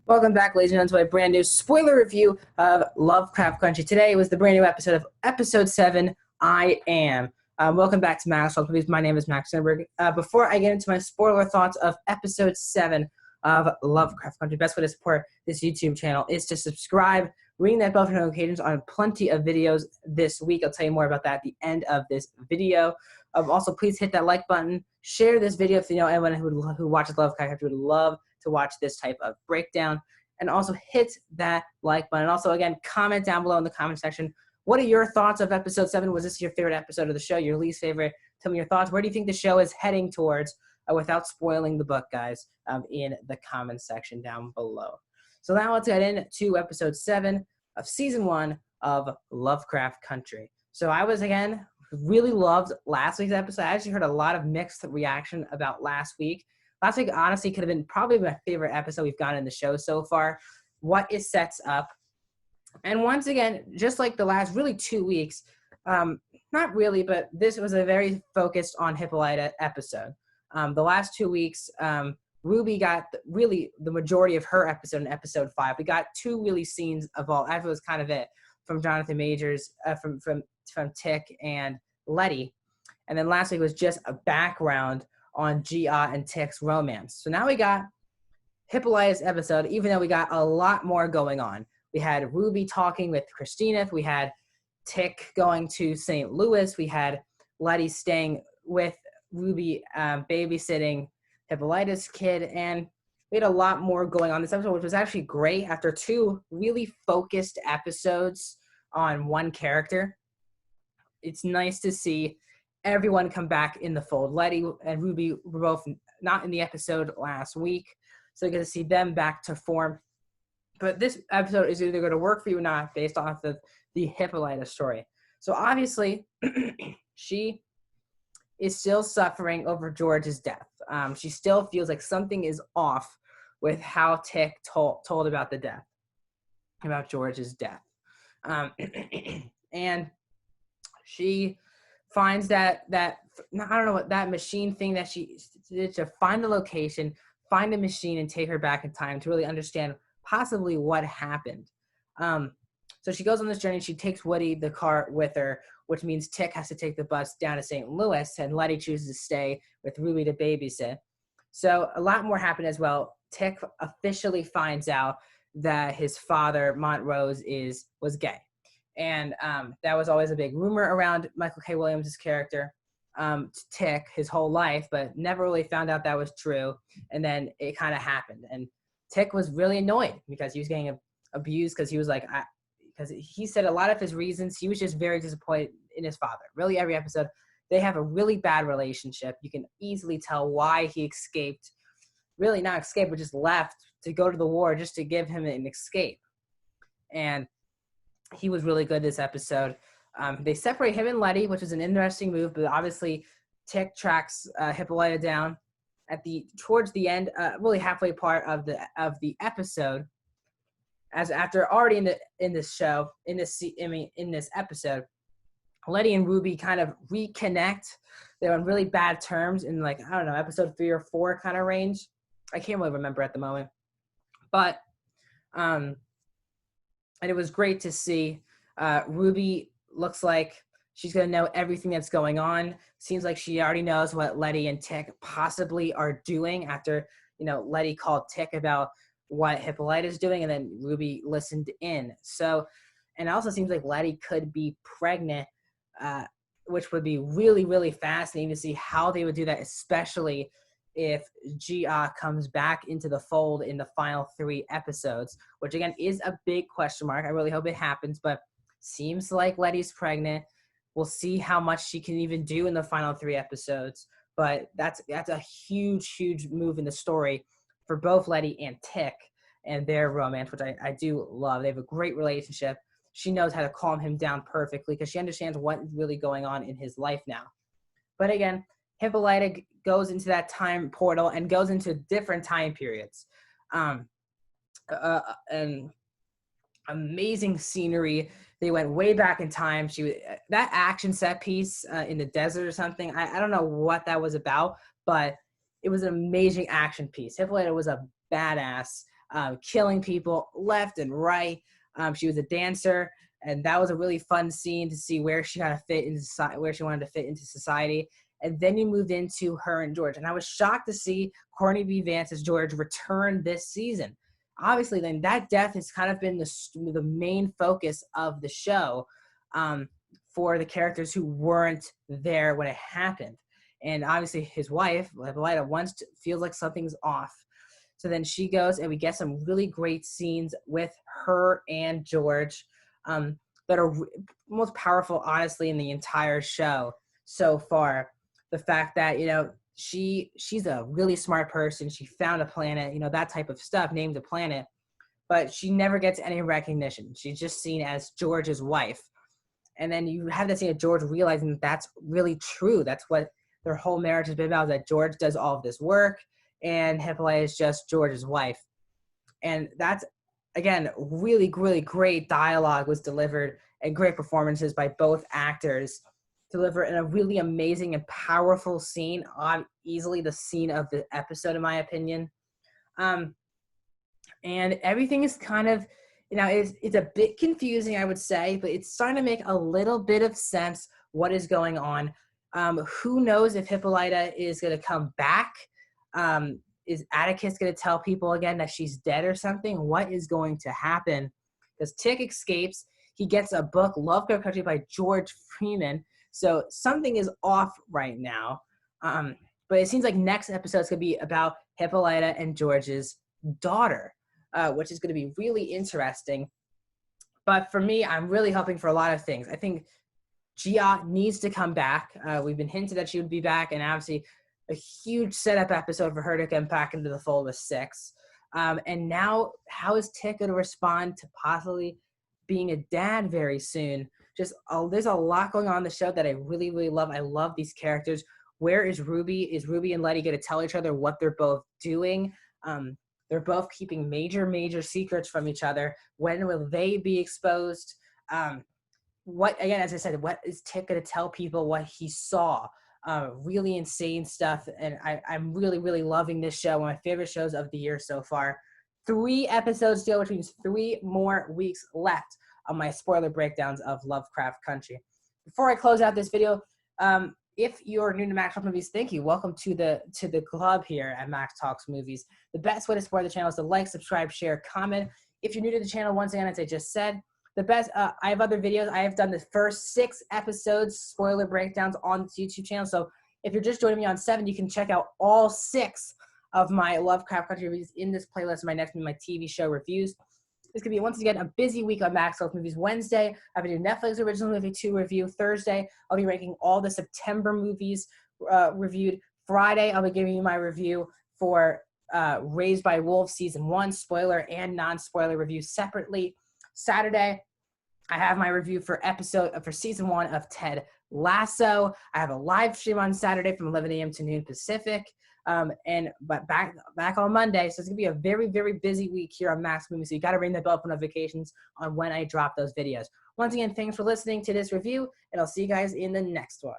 Welcome back, ladies and gentlemen, to a brand new spoiler review of Lovecraft Country. Today was the brand new episode of Episode 7, I Am. Welcome back to Max Talk Movies. My name is Max Sandberg. Before I get into my spoiler thoughts of Episode 7 of Lovecraft Country, best way to support this YouTube channel is to subscribe, ring that bell for notifications on plenty of videos this week. I'll tell you more about that at the end of this video. Also, please hit that like button. Share this video if you know anyone who watches Lovecraft Country would love to watch this type of breakdown, and also hit that like button. Also, again, comment down below in the comment section. What are your thoughts of episode 7? Was this your favorite episode of the show, your least favorite? Tell me your thoughts. Where do you think the show is heading towards without spoiling the book, guys, in the comment section down below. So now let's get into episode 7 of season 1 of Lovecraft Country. So I was, again, really loved last week's episode. I actually heard a lot of mixed reaction about last week. Last week, honestly, could have been probably my favorite episode we've gotten in the show so far. What it sets up. And once again, just like the last really 2 weeks, not really, but this was a very focused on Hippolyta episode. The last 2 weeks, Ruby got really the majority of her episode in episode 5. We got 2 really scenes of all. That was kind of it from Jonathan Majors, from Tick and Letty. And then last week was just a background on Gia and Tick's romance. So now we got Hippolyta's episode, even though we got a lot more going on. We had Ruby talking with Christina. We had Tick going to St. Louis. We had Letty staying with Ruby, babysitting Hippolyta's kid. And we had a lot more going on this episode, which was actually great. After 2 really focused episodes on one character, it's nice to see everyone come back in the fold. Letty and Ruby were both not in the episode last week, so you get to see them back to form. But this episode is either going to work for you or not based off of the Hippolyta story. So obviously, she is still suffering over George's death. She still feels like something is off with how Tick told about the death, about George's death. And she finds that I don't know what that machine thing that she did to find the location, find a machine, and take her back in time to really understand possibly what happened. So she goes on this journey. She takes Woody the car with her, which means Tick has to take the bus down to St. Louis, and Letty chooses to stay with Ruby to babysit. So a lot more happened as well. Tick officially finds out that his father, Montrose, was gay. And that was always a big rumor around Michael K. Williams' character, Tick, his whole life, but never really found out that was true. And then it kind of happened. And Tick was really annoyed because he was getting abused because he was like, because he said a lot of his reasons, he was just very disappointed in his father. Really, every episode, they have a really bad relationship. You can easily tell why he escaped. Really not escaped, but just left to go to the war just to give him an escape. And he was really good this episode. They separate him and Letty, which is an interesting move, but obviously Tick tracks Hippolyta down towards the end, really halfway part of the episode. As after already in this episode, Letty and Ruby kind of reconnect. They're on really bad terms in, like, I don't know, episode 3 or 4 kind of range. I can't really remember at the moment, but and it was great to see. Ruby looks like she's going to know everything that's going on. Seems like she already knows what Letty and Tick possibly are doing after, Letty called Tick about what Hippolyta is doing, and then Ruby listened in. So, and it also seems like Letty could be pregnant, which would be really, really fascinating to see how they would do that, especially if Gia comes back into the fold in the final 3 episodes, which again is a big question mark. I really hope it happens, but seems like Letty's pregnant. We'll see how much she can even do in the final 3 episodes, but that's a huge, huge move in the story for both Letty and Tick and their romance, which I do love. They have a great relationship. She knows how to calm him down perfectly because she understands what is really going on in his life now. But again, Hippolyta goes into that time portal and goes into different time periods. And amazing scenery. They went way back in time. That action set piece in the desert or something, I don't know what that was about, but it was an amazing action piece. Hippolyta was a badass. killing people left and right. She was a dancer, and that was a really fun scene to see where she kind of fit into society, where she wanted to fit into society. And then you moved into her and George, and I was shocked to see Courtney B. Vance as George return this season. Obviously, then that death has kind of been the main focus of the show for the characters who weren't there when it happened. And obviously, his wife, Hippolyta, feels like something's off. So then she goes, and we get some really great scenes with her and George that are most powerful, honestly, in the entire show so far. The fact that, she's a really smart person. She found a planet, that type of stuff, named a planet, but she never gets any recognition. She's just seen as George's wife. And then you have that scene of George realizing that that's really true. That's what their whole marriage has been about, that George does all of this work and Hippolyta is just George's wife. And that's, again, really, really great dialogue was delivered and great performances by both actors, deliver in a really amazing and powerful scene, on easily the scene of the episode, in my opinion. And everything is kind of, it's a bit confusing, I would say, but it's starting to make a little bit of sense what is going on. Who knows if Hippolyta is going to come back? Is Atticus going to tell people again that she's dead or something? What is going to happen? Because Tick escapes. He gets a book, Lovecraft Country, by George Freeman. So something is off right now. But it seems like next episode is going to be about Hippolyta and George's daughter, which is going to be really interesting. But for me, I'm really hoping for a lot of things. I think Gia needs to come back. We've been hinted that she would be back, and obviously a huge setup episode for her to come back into the fold with 6. And now, how is Tick going to respond to possibly being a dad very soon? There's a lot going on in the show that I really, really love. I love these characters. Where is Ruby? Is Ruby and Letty going to tell each other what they're both doing? They're both keeping major, major secrets from each other. When will they be exposed? Again, as I said, what is Tick going to tell people what he saw? Really insane stuff. And I'm really, really loving this show. One of my favorite shows of the year so far. 3 episodes still, which means 3 more weeks left on my spoiler breakdowns of Lovecraft Country. Before I close out this video, if you're new to Max Talks Movies, thank you. Welcome to the club here at Max Talks Movies. The best way to support the channel is to like, subscribe, share, comment. If you're new to the channel, once again, as I just said, the best, I have other videos. I have done the first 6 episodes, spoiler breakdowns on this YouTube channel. So if you're just joining me on 7, you can check out all 6 of my Lovecraft Country reviews in this playlist. My next will be my TV show reviews. This could be, once again, a busy week on Max Talks Movies. Wednesday, I have a new Netflix original movie 2 review. Thursday, I'll be ranking all the September movies reviewed. Friday, I'll be giving you my review for Raised by Wolves Season 1, spoiler and non-spoiler review separately. Saturday, I have my review for Season 1 of Ted Lasso. I have a live stream on Saturday from 11 a.m. to noon Pacific. But back on Monday, so it's gonna be a very, very busy week here on Max Movies. So you gotta ring the bell for notifications on when I drop those videos. Once again, thanks for listening to this review, and I'll see you guys in the next one.